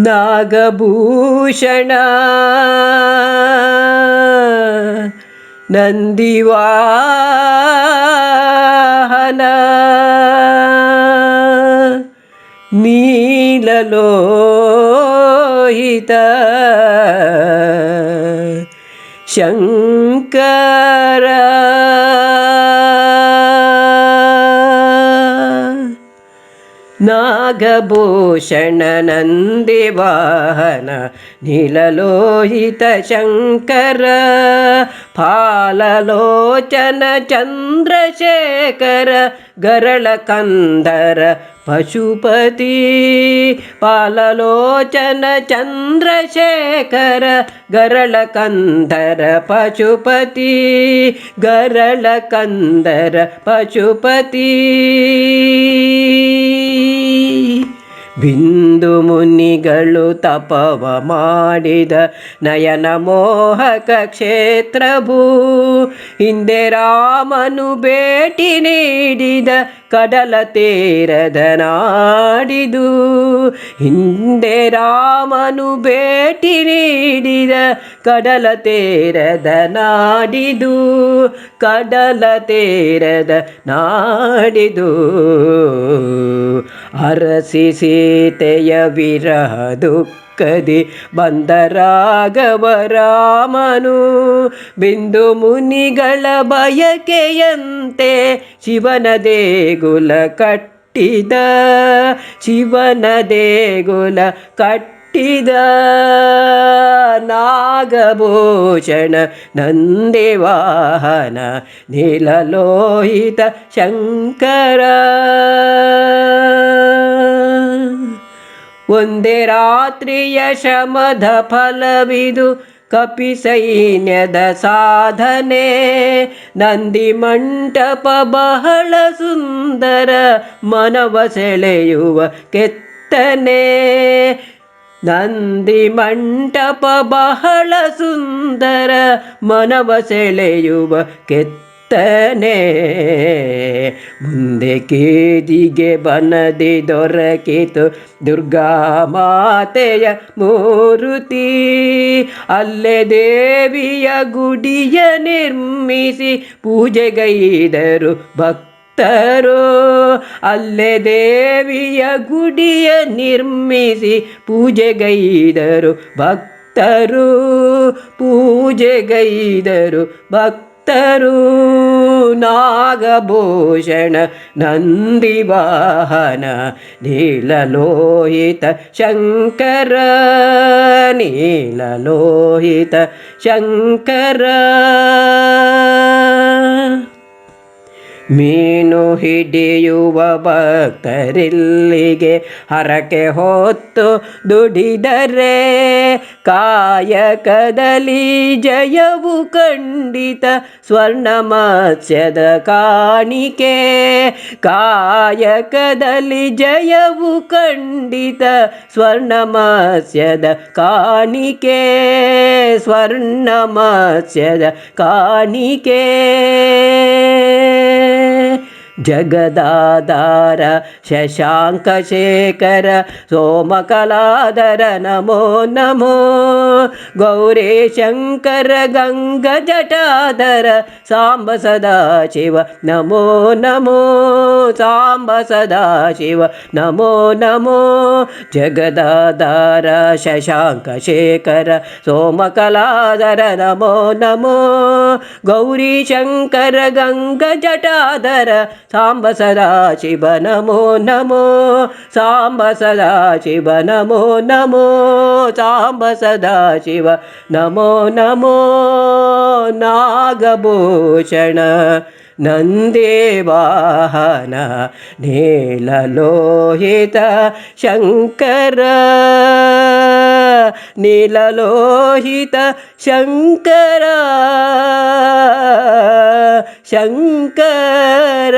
ನಾಗಭೂಷಣ ನಂದಿವಾಹನ ನೀಲಲೋಹಿತ ಶಂಕರ ನಾಗಭೂಷಣ ನಂದಿವಾಹನ ನೀಲಲೋಹಿತ ಶಂಕರ ಫಾಲಲೋಚನ ಚಂದ್ರಶೇಖರ ಗರಳ ಕಂದರ ಪಶುಪತಿ ಫಾಲಲೋಚನ ಚಂದ್ರಶೇಖರ ಗರಳ ಕಂದರ ಪಶುಪತಿ ಗರಳ ಕಂದರ ಪಶುಪತಿ ಬಿಂದು ಮುನಿಗಳು ತಪವ ಮಾಡಿದ ನಯನ ಮೋಹಕ ಕ್ಷೇತ್ರಭೂ ಹಿಂದೆ ರಾಮನು ಭೇಟಿ ನೀಡಿದ ಕಡಲ ತೀರದ ನಾಡಿದು ಹಿಂದೆ ರಾಮನು ಭೇಟಿ ನೀಡಿದ ಕಡಲ ತೀರದ ನಾಡಿದು ಕಡಲ ತೀರದ ನಾಡಿದು ಅರಸಿ ಸೀತೆಯ ವಿರಹ ದುಃಖದಿ ಬಂದ ರಾಘವ ರಾಮನು ಬಿಂದು ಮುನಿಗಳ ಬಯಕೆಯಂತೆ ಶಿವನ ದೇಗುಲ ಕಟ್ಟಿದ ಶಿವನ ದೇಗುಲ ಕಟ್ಟಿದ ನಾಗಭೂಷಣ ನಂದಿವಾಹನ ನೀಲಲೋಹಿತ ಶಂಕರ ಒಂದೇ ರಾತ್ರಿಯ ಶ್ರಮದ ಫಲವಿದು ಕಪಿ ಸೈನ್ಯದ ಸಾಧನೆ ನಂದಿ ಮಂಟಪ ಬಹಳ ಸುಂದರ ಮನವ ಸೆಳೆಯುವ ಕೆತ್ತನೆ ನಂದಿ ಮಂಟಪ ಬಹಳ ಸುಂದರ ಮನವ ಸೆಳೆಯುವ ಕೆತ್ತನೆ ಮುಂದೆ ಕೇದಿಗೆ ಬನದಿ ದೊರಕಿತು ದುರ್ಗಾ ಮಾತೆಯ ಮೂರುತಿ ಅಲ್ಲೇ ದೇವಿಯ ಗುಡಿಯ ನಿರ್ಮಿಸಿ ಪೂಜೆಗೈದರು ಭಕ್ತರು ಅಲ್ಲೇ ದೇವಿಯ ಗುಡಿಯ ನಿರ್ಮಿಸಿ ಪೂಜೆಗೈದರು ಭಕ್ತರು ಪೂಜೆಗೈದರು ಭಕ್ತರು ನಾಗಭೂಷಣ ನಂದಿವಾಹನ ನೀಲಲೋಹಿತ ಶಂಕರ ನೀಲಲೋಹಿತ ಶಂಕರ ಮೀನು ಹಿಡಿಯುವ ಭಕ್ತರಿಲ್ಲಿಗೆ ಹರಕೆ ಹೊತ್ತು ದುಡಿದರೆ ಕಾಯಕದಲ್ಲಿ ಜಯವು ಖಂಡಿತ ಸ್ವರ್ಣ ಮತ್ಸ್ಯದ ಕಾಣಿಕೆ ಕಾಯಕದಲ್ಲಿ ಜಯವು ಖಂಡಿತ ಸ್ವರ್ಣ ಮತ್ಸ್ಯದ ಕಾಣಿಕೆ ಸ್ವರ್ಣ ಮತ್ಸ್ಯದ ಕಾಣಿಕೆ ಜಗದಾಧಾರ ಶಶಾಂಕ ಶೇಖರ ಸೋಮಕಲಾಧರ ನಮೋ ನಮೋ ಗೌರಿ ಶಂಕರ ಗಂಗ ಜಟಾಧರ ಸಾಂಬ ಸದಾಶಿವ ನಮೋ ನಮೋ ಸಾಂಬ ಸದಾಶಿವ ನಮೋ ನಮೋ ಜಗದಾಧಾರ ಶಶಾಂಕ ಶೇಖರ ಸೋಮಕಲಾಧರ ನಮೋ ನಮೋ ಗೌರಿ ಶಂಕರ ಗಂಗ ಜಟಾಧರ ಸಾಂಬ ಸದಾಶಿವ ನಮೋ ನಮೋ ಸಾಂಬ ಸದಾಶಿವ ನಮೋ ನಮೋ ಸಾಂಬ ಸದಾಶಿವ ನಮೋ ನಮೋ ನಾಗಭೂಷಣ ನಂದಿವಾಹನ ನೀಲಲೋಹಿತ ಶಂಕರ ನೀಲಲೋಹಿತ ಶಂಕರ ಶಂಕರ